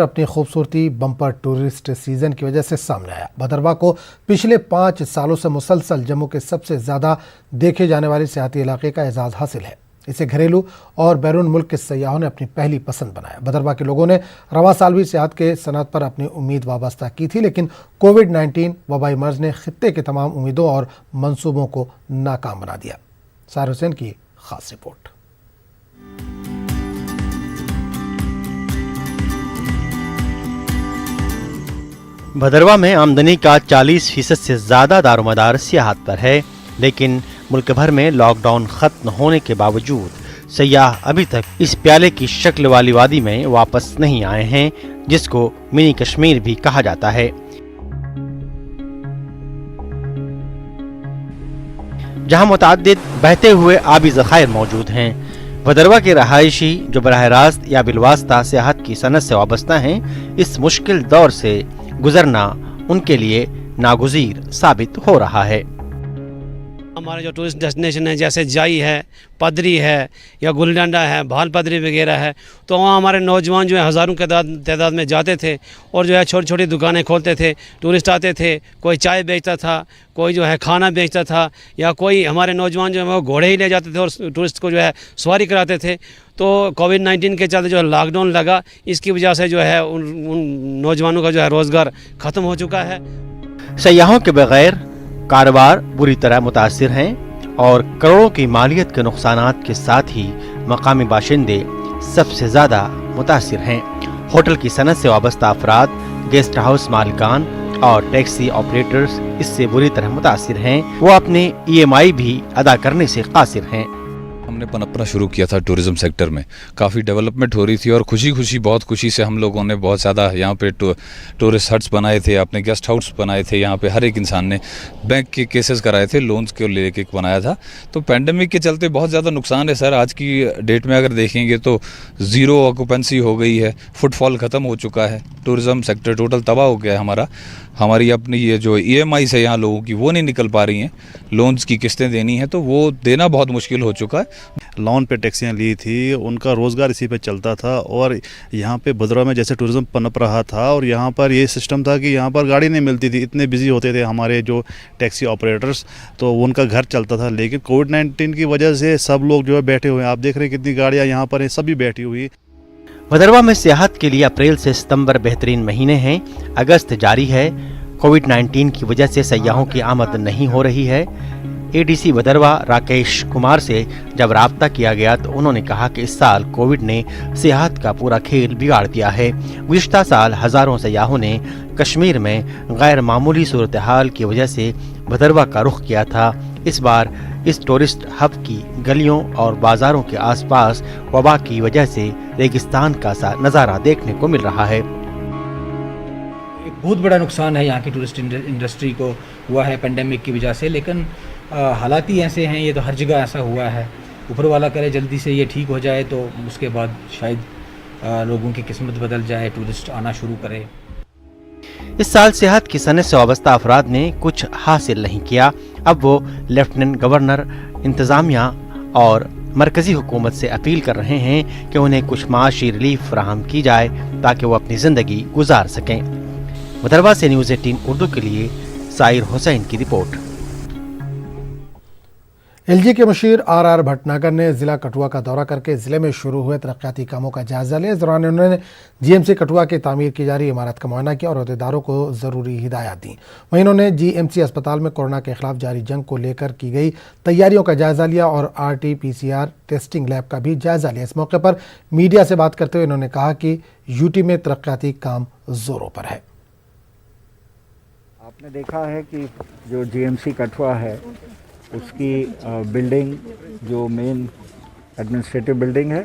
अपनी खूबसूरती bumper tourist season की वजह से सामने आया। भदरवा को पिछले 5 सालों से मुसलसल जम्मू के सबसे ज्यादा देखे जाने वाले सियाहती इलाके का एजाज हासिल है। इसे घरेलू और बैरून मुल्क के सयाहों ने अपनी पहली पसंद बनाया। भदरवा के लोगों ने रवां साल भी सियाहत के सनत पर अपनी उम्मीद वाबस्ता की थी, लेकिन कोविड-19 वबाई मर्ज ने खित्ते के तमाम उम्मीदों और मंसूबों को नाकाम बना दिया। साहिर हुसैन की खास रिपोर्ट। भदरवा में आमदनी का 40% से ज़्यादा दारोमदार सियाहत पर है, लेकिन मुल्क भर में लॉकडाउन खत्म होने के बावजूद सयाह अभी तक इस प्याले की शक्ल वाली वादी में वापस नहीं आए हैं, जिसको मिनी कश्मीर भी कहा जाता है। जहां मुतअद्दिद बहते हुए आबी ज़खायर मौजूद हैं। भदरवा के रहायशी जो बराह रास्त या बिलवास्ता सियाहत की सनत से वाबस्ता हैं, इस मुश्किल दौर से गुजरना उनके लिए नागुज़ीर साबित हो रहा है। हमारे जो टूरिस्ट डेस्टिनेशन है, जैसे जाई है, पदरी है या गुलडंडा है, भाल पदरी वगैरह है, तो वहाँ हमारे नौजवान जो है हज़ारों के तादाद में जाते थे और जो है छोटी छोटी दुकानें खोलते थे। टूरिस्ट आते थे, कोई चाय बेचता था, कोई जो है खाना बेचता था, या कोई हमारे नौजवान जो है वो घोड़े ही ले जाते थे और टूरिस्ट को जो है सवारी कराते थे। तो कोविड-19 के चलते जो है लॉकडाउन लगा, इसकी वजह से जो है उन नौजवानों का जो है रोज़गार ख़त्म हो चुका है। सयाहों के बगैर कारोबार बुरी तरह मुतासिर हैं और करोड़ों की मालियत के नुकसानात के साथ ही मकामी बाशिंदे सबसे ज़्यादा मुतासिर हैं। होटल की सनत से वाबस्ता अफराद, गेस्ट हाउस मालिकान और टैक्सी ऑपरेटर्स इससे बुरी तरह मुतासिर हैं। वो अपने EMI भी अदा करने से कासिर हैं। हमने पनपना शुरू किया था टूरिज़्म सेक्टर में, काफ़ी डेवलपमेंट हो रही थी और बहुत खुशी से हम लोगों ने बहुत ज़्यादा यहाँ पे टूरिस्ट हट्स बनाए थे, अपने गेस्ट हाउस बनाए थे। यहाँ पे हर एक इंसान ने बैंक के केसेस कराए थे, लोन्स के लेके बनाया था। तो पैंडेमिक के चलते बहुत ज़्यादा नुकसान है सर। आज की डेट में अगर देखेंगे तो ज़ीरो ऑक्यूपेंसी हो गई है, फुटफॉल ख़त्म हो चुका है, टूरिज़्म सेक्टर टोटल तबाह हो गया है हमारी अपनी ये जो EMI है यहाँ लोगों की वो नहीं निकल पा रही हैं, लोन्स की किस्तें देनी है तो वो देना बहुत मुश्किल हो चुका है। लोन पे टैक्सियाँ ली थी, उनका रोज़गार इसी पे चलता था और यहाँ पे भदरवा में जैसे टूरिज़्म पनप रहा था और यहाँ पर ये सिस्टम था कि यहाँ पर गाड़ी नहीं मिलती थी, इतने बिजी होते थे हमारे जो टैक्सी ऑपरेटर्स, तो उनका घर चलता था। लेकिन कोविड-19 की वजह से सब लोग जो है बैठे हुए हैं। आप देख रहे हैं कितनी गाड़ियाँ यहाँ पर हैं, सभी बैठी हुई। भदरवा में सियाहत के लिए अप्रैल से सितंबर बेहतरीन महीने हैं, अगस्त जारी है। कोविड-19 की वजह से सयाहों की आमद नहीं हो रही है। ADC भदरवा राकेश कुमार से जब राब्ता किया गया तो उन्होंने कहा कि इस साल कोविड ने सियाहत का पूरा खेल बिगाड़ दिया है। गुज़िश्ता साल हज़ारों सयाहों ने कश्मीर में गैर मामूली सूरत हाल की वजह से भदरवा का रुख किया था। इस बार इस टूरिस्ट हब की गलियों और बाजारों के आसपास वबा की वजह से रेगिस्तान का सा नज़ारा देखने को मिल रहा है। एक बहुत बड़ा नुकसान है यहाँ की टूरिस्ट इंडस्ट्री को हुआ है पेंडेमिक की वजह से, लेकिन हालात ही ऐसे हैं, ये तो हर जगह ऐसा हुआ है। ऊपर वाला करे जल्दी से ये ठीक हो जाए तो उसके बाद शायद लोगों की किस्मत बदल जाए, टूरिस्ट आना शुरू करे। इस साल सेहत की सनत से वाबस्ता अफराद ने कुछ हासिल नहीं किया। अब वो लेफ्टिनेंट गवर्नर, इंतज़ामिया और मरकजी हुकूमत से अपील कर रहे हैं कि उन्हें कुछ माशी रिलीफ फराहम की जाए ताकि वो अपनी ज़िंदगी गुजार सकें। भदरवा से न्यूज़ 18 उर्दू के लिए साहिर हुसैन की रिपोर्ट। LG के मुशीर RR भटनागर ने जिला कठुआ का दौरा करके जिले में शुरू हुए तरक्याती कामों का जायजा लिया। इस दौरान उन्होंने GMC कठुआ की तामीर की जा रही इमारत का मुआयना किया और अहदेदारों को ज़रूरी हिदायत दी। वहीं उन्होंने GMC अस्पताल में कोरोना के खिलाफ जारी जंग को लेकर की गई तैयारियों का जायजा लिया और RT-PCR टेस्टिंग लैब का भी जायजा लिया। इस मौके पर मीडिया से बात करते हुए उन्होंने कहा कि UT में तरक्याती काम जोरों पर है। आपने देखा है कि जो GMC कठुआ है उसकी बिल्डिंग जो मेन एडमिनिस्ट्रेटिव बिल्डिंग है,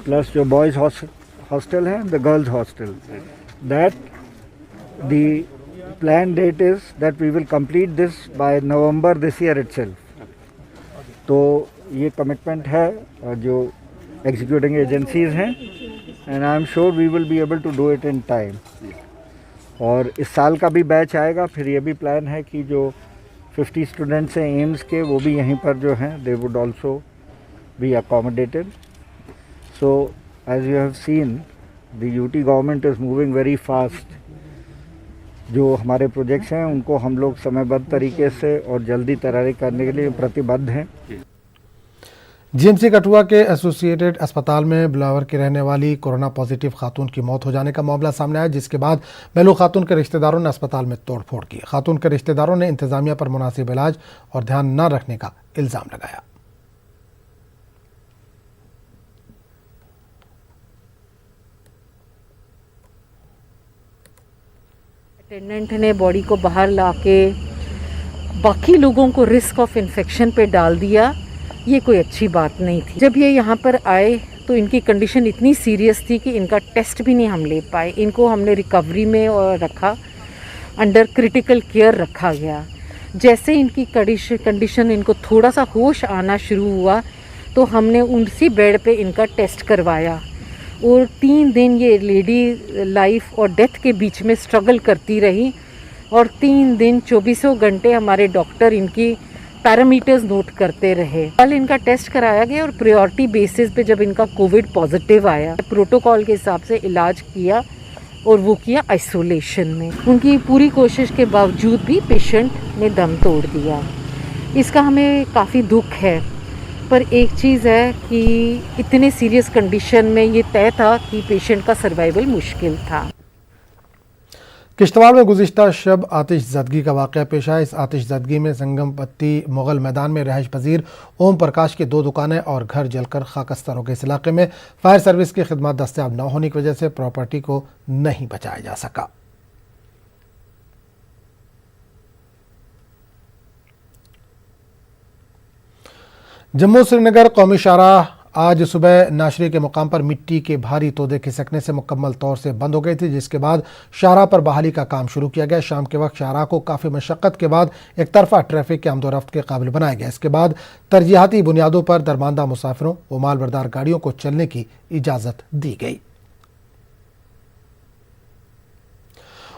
प्लस जो बॉयज़ हॉस्टल है, the girls hostel, that the plan date is that we will complete this by November this year itself. तो ये कमिटमेंट है जो एग्जीक्यूटिंग एजेंसीज़ हैं and I am sure we will be able to do it in time. और इस साल का भी बैच आएगा। फिर ये भी प्लान है कि जो 50 स्टूडेंट्स हैं एम्स के, वो भी यहीं पर जो हैं they would also be accommodated. So as you have seen the UT government is moving very fast. जो हमारे प्रोजेक्ट्स हैं उनको हम लोग समयबद्ध तरीके से और जल्दी तैयारी करने के लिए प्रतिबद्ध हैं। जीएमसी कठुआ के एसोसिएटेड अस्पताल में बिलावर की रहने वाली कोरोना पॉजिटिव खातून की मौत हो जाने का मामला सामने आया, जिसके बाद महलू खातून के रिश्तेदारों ने अस्पताल में तोड़फोड़ की। खातून के रिश्तेदारों ने इंतजामिया पर मुनासिब इलाज और ध्यान न रखने का इल्जाम लगाया। अटेंडेंट ने बॉडी को बाहर लाके बाकी लोगों को रिस्क ऑफ इन्फेक्शन पे डाल दिया। ये कोई अच्छी बात नहीं थी। जब ये यहाँ पर आए तो इनकी कंडीशन इतनी सीरियस थी कि इनका टेस्ट भी नहीं हम ले पाए। इनको हमने रिकवरी में रखा, अंडर क्रिटिकल केयर रखा गया। जैसे इनकी कंडीशन इनको थोड़ा सा होश आना शुरू हुआ तो हमने उसी बेड पे इनका टेस्ट करवाया और 3 दिन ये लेडी लाइफ और डेथ के बीच में स्ट्रगल करती रही और 3 दिन 24 घंटे हमारे डॉक्टर इनकी पैरामीटर्स नोट करते रहे। कल इनका टेस्ट कराया गया और प्रायोरिटी बेसिस पे जब इनका कोविड पॉजिटिव आया, प्रोटोकॉल के हिसाब से इलाज किया और वो किया आइसोलेशन में। उनकी पूरी कोशिश के बावजूद भी पेशेंट ने दम तोड़ दिया। इसका हमें काफ़ी दुख है, पर एक चीज़ है कि इतने सीरियस कंडीशन में ये तय था कि पेशेंट का सर्वाइवल मुश्किल था। किश्तवाड़ में गुज़िश्ता शब आतिशज़दगी का वाक़या पेश आया। इस आतिशज़दगी में संगम पत्ती मुग़ल मैदान में रहायश पजीर ओम प्रकाश की 2 दुकानें और घर जलकर खाकस्तर हो गए। इस इलाके में फायर सर्विस की खिदमत दस्तयाब न होने की वजह से प्रॉपर्टी को नहीं बचाया जा सका। जम्मू श्रीनगर कौमी शाहराह आज सुबह नाशरी के मुकाम पर मिट्टी के भारी तोदे खिसकने से मुकम्मल तौर से बंद हो गई थी, जिसके बाद शाहराह पर बहाली का काम शुरू किया गया। शाम के वक्त शाहराह को काफ़ी मशक्क़त के बाद एक तरफा ट्रैफिक के आमदोरफ्त के काबिल बनाया गया। इसके बाद तरजीहाती बुनियादों पर दरमानदा मुसाफिरों व मालबरदार गाड़ियों को चलने की इजाज़त दी गई।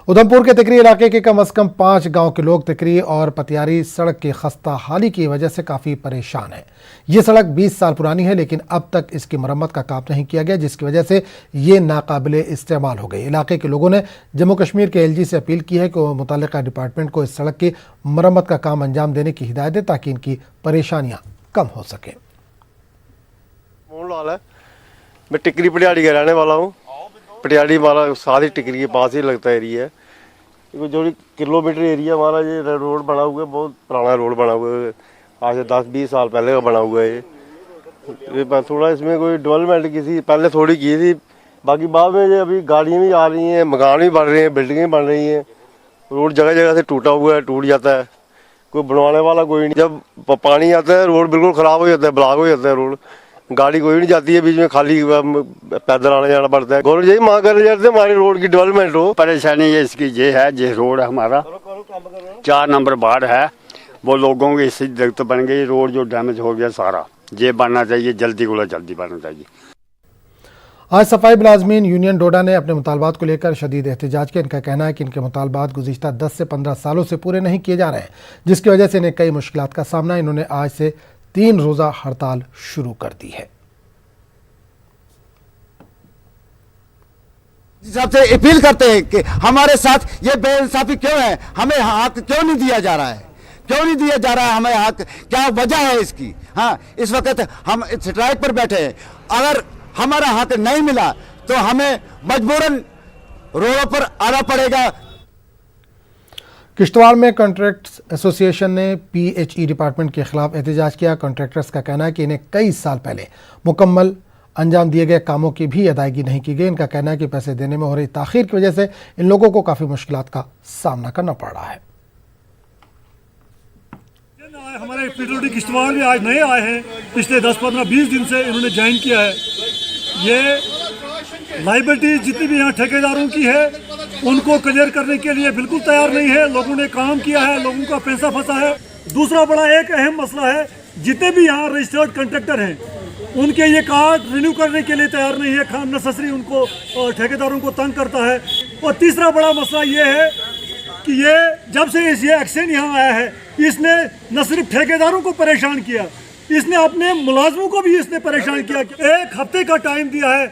उधमपुर के तिकरी इलाके के कम अज़ कम 5 गांव के लोग तिकरी और पतियारी सड़क की खस्ता हाली की वजह से काफ़ी परेशान हैं। ये सड़क 20 साल पुरानी है, लेकिन अब तक इसकी मरम्मत का काम नहीं किया गया, जिसकी वजह से ये नाकाबिले इस्तेमाल हो गई। इलाके के लोगों ने जम्मू कश्मीर के LG से अपील की है कि वह मुतल्लिका डिपार्टमेंट को इस सड़क की मरम्मत का काम अंजाम देने की हिदायत दे ताकि इनकी परेशानियाँ कम हो सकें। मोहन लाल है, मैं टिकरी पटियाली का रहने वाला हूँ। पटियाली हमारा सारी टिकरी के पास ही लगता एरिया है। जो किलोमीटर एरिया हमारा ये रोड बना हुआ है, बहुत पुराना रोड बना हुआ है, आज से 10-20 साल पहले का बना हुआ है। ये थोड़ा इसमें कोई डेवलपमेंट किसी पहले थोड़ी की थी, बाकी बाद में ये अभी गाड़ियाँ भी आ रही हैं, मकान भी बन रहे हैं, बिल्डिंगें बन रही हैं। रोड जगह जगह से टूटा हुआ है, टूट जाता है, कोई बनवाने वाला कोई नहीं। जब पानी आता है रोड बिल्कुल ख़राब हो जाता है, ब्लॉक हो जाता है रोड, गाड़ी कोई नहीं जाती है, बीच में खाली पैदल आने जाना पड़ता है। गवर्नमेंट यही मांग कर जाते हैं हमारी रोड की डेवलपमेंट हो। परेशानी ये इसकी ये है, जिस रोड हमारा 4 नंबर वार्ड है, वो लोगों की इससे दिक्कत बन गई। रोड जो डैमेज हो गया सारा, ये बनना चाहिए, जल्दी को जल्दी बनना चाहिए। आज सफाई मुलाजमीन यूनियन डोडा ने अपने मुतालबात को लेकर शदीद एहतजाज किया। इनका कहना है कि इनके मुतालबात गुज़िश्ता 10 से 15 सालों से पूरे नहीं किए जा रहे हैं, जिसकी वजह से इन्हें कई मुश्किलात का सामना। इन्होंने आज से 3 रोज़ा हड़ताल शुरू कर दी है। सबसे अपील करते हैं कि हमारे साथ ये बेइंसाफी क्यों है, हमें हक क्यों नहीं दिया जा रहा है, क्यों नहीं दिया जा रहा है हमें हक, क्या वजह है इसकी। हाँ, इस वक्त हम स्ट्राइक पर बैठे हैं, अगर हमारा हक नहीं मिला तो हमें मजबूरन रोडों पर आना पड़ेगा। किश्तवाड़ में कॉन्ट्रैक्ट्स एसोसिएशन ने PHE डिपार्टमेंट के खिलाफ एहतजाज किया। कॉन्ट्रैक्टर्स का कहना है कि इन्हें कई साल पहले मुकम्मल अंजाम दिए गए कामों की भी अदायगी नहीं की गई। इनका कहना है कि पैसे देने में हो रही ताखीर की वजह से इन लोगों को काफ़ी मुश्किलात का सामना करना पड़ रहा है। हमारे PWD किश्तवाड़ में आज नए आए हैं, पिछले 10-15-20 दिन से इन्होंने ज्वाइन किया है। ये लाइबिलिटी जितनी भी यहाँ ठेकेदारों की है उनको क्लियर करने के लिए बिल्कुल तैयार नहीं है। लोगों ने काम किया है, लोगों का पैसा फंसा है। दूसरा बड़ा एक अहम मसला है, जितने भी यहाँ रजिस्टर्ड कॉन्ट्रैक्टर हैं उनके ये कार्ड रिन्यू करने के लिए तैयार नहीं है, खान नसरी उनको ठेकेदारों को तंग करता है। और तीसरा बड़ा मसला ये है कि ये जब से ये एक्शन यहाँ आया है, इसने न सिर्फ ठेकेदारों को परेशान किया, इसने अपने मुलाजमों को भी इसने परेशान किया। 1 हफ्ते का टाइम दिया है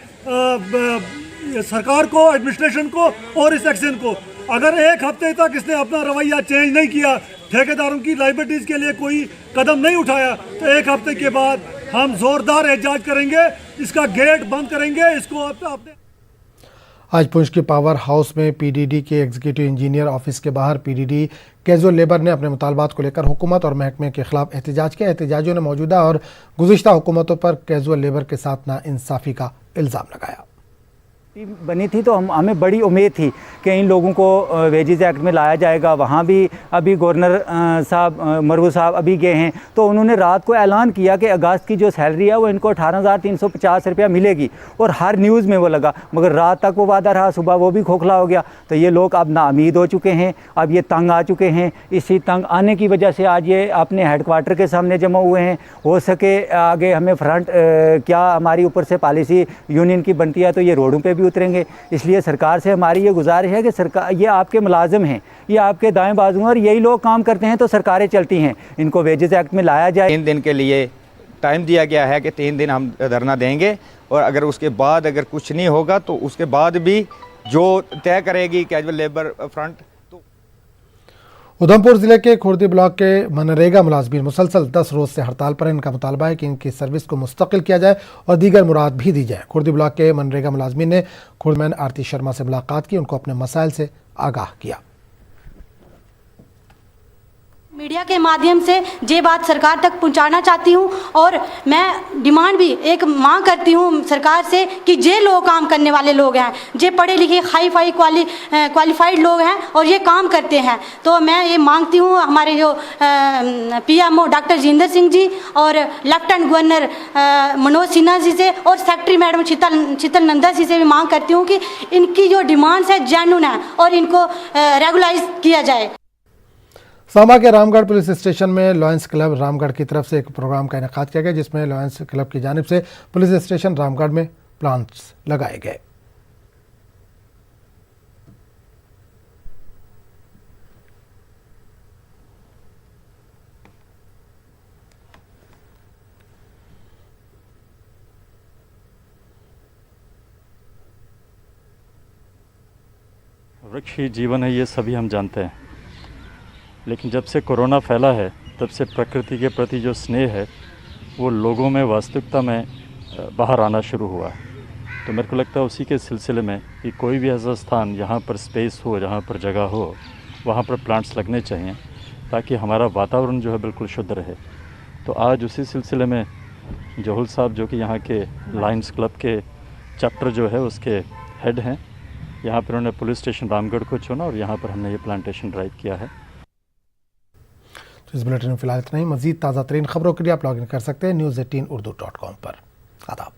सरकार को, एडमिनिस्ट्रेशन को और इस एक्शन को। अगर एक हफ्ते तक इसने अपना रवैया चेंज नहीं किया, ठेकेदारों की लाइबिलिटीज़ के लिए कोई कदम नहीं उठाया, तो एक हफ्ते के बाद हम जोरदार एहतजाज करेंगे, इसका गेट बंद करेंगे, इसको अपने। आज पुंछ के पावर हाउस में पीडीडी के एग्जीक्यूटिव इंजीनियर ऑफिस के बाहर पीडीडी कैजुअल लेबर ने अपने मुतालबात को लेकर हुकूमत और महकमे के खिलाफ एहतजाज किया। एहतजाजियों ने मौजूदा और गुज़िश्ता हुकूमतों पर कैजुअल लेबर के साथ नाइंसाफ़ी का इल्ज़ाम लगाया। बनी थी तो हमें बड़ी उम्मीद थी कि इन लोगों को वेजेस एक्ट में लाया जाएगा। वहाँ भी अभी गवर्नर साहब मरवू साहब अभी गए हैं, तो उन्होंने रात को ऐलान किया कि अगस्त की जो सैलरी है वो इनको 18,350 रुपया मिलेगी, और हर न्यूज़ में वो लगा, मगर रात तक वो वादा रहा, सुबह वो भी खोखला हो गया। तो ये लोग अब नाउमीद हो चुके हैं, अब ये तंग आ चुके हैं। इसी तंग आने की वजह से आज ये अपने हेडक्वार्टर के सामने जमा हुए हैं। हो सके आगे हमें फ्रंट क्या हमारी ऊपर से पॉलिसी यूनियन की बनती है तो ये रोडों पर भी उतरेंगे। इसलिए सरकार से हमारी ये गुजारिश है कि सरकार, ये आपके मुलाजिम हैं, ये आपके दाएं बाजू हैं और यही लोग काम करते हैं तो सरकारें चलती हैं। इनको वेजेस एक्ट में लाया जाए। 3 दिन के लिए टाइम दिया गया है कि 3 दिन हम धरना देंगे, और अगर उसके बाद अगर कुछ नहीं होगा तो उसके बाद भी जो तय करेगी कैजुअल लेबर फ्रंट। उधमपुर जिले के खुर्दी ब्लॉक के मनरेगा मुलाजमीन मुसलसल 10 रोज से हड़ताल पर हैं। इनका मुतालबा है कि इनकी सर्विस को मुस्तकिल किया जाए और दीगर मुराद भी दी जाए। खुर्दी ब्लॉक के मनरेगा मुलाजमीन ने खुर्दमैन आरती शर्मा से मुलाकात की, उनको अपने मसाइल से आगाह किया। मीडिया के माध्यम से ये बात सरकार तक पहुंचाना चाहती हूं, और मैं डिमांड भी एक मांग करती हूं सरकार से कि जे लोग काम करने वाले लोग हैं, जे पढ़े लिखे हाई फाई क्वालिफाइड लोग हैं और ये काम करते हैं, तो मैं ये मांगती हूं हमारे जो पीएमओ डॉक्टर जितेंद्र सिंह जी और लेफ्टिनेंट गवर्नर मनोज सिन्हा जी से और सेक्रेटरी मैडम शीतल नंदा जी से भी मांग करती हूँ कि इनकी जो डिमांड्स है जेन्युइन है और इनको रेगुलाइज किया जाए। सांबा के रामगढ़ पुलिस स्टेशन में लॉयंस क्लब रामगढ़ की तरफ से एक प्रोग्राम का इनेकाद किया गया, जिसमें लॉयंस क्लब की जानिब से पुलिस स्टेशन रामगढ़ में प्लांट्स लगाए गए। वृक्ष ही जीवन है, ये सभी हम जानते हैं, लेकिन जब से कोरोना फैला है तब से प्रकृति के प्रति जो स्नेह है वो लोगों में वास्तविकता में बाहर आना शुरू हुआ है। तो मेरे को लगता है उसी के सिलसिले में कि कोई भी ऐसा स्थान जहाँ पर स्पेस हो, जहाँ पर जगह हो, वहाँ पर प्लांट्स लगने चाहिए ताकि हमारा वातावरण जो है बिल्कुल शुद्ध रहे। तो आज उसी सिलसिले में जोहुल साहब जो कि यहाँ के लायंस क्लब के चैप्टर जो है उसके हेड हैं, यहाँ पर उन्होंने पुलिस स्टेशन रामगढ़ को चुना और यहाँ पर हमने ये प्लांटेशन ड्राइव किया है। तो इस बुलेटिन में फिलहाल इतना ही। मजीद ताज़ा तरीन खबरों के लिए आप लॉगिन कर सकते हैं news18urdu.com पर। आदाब।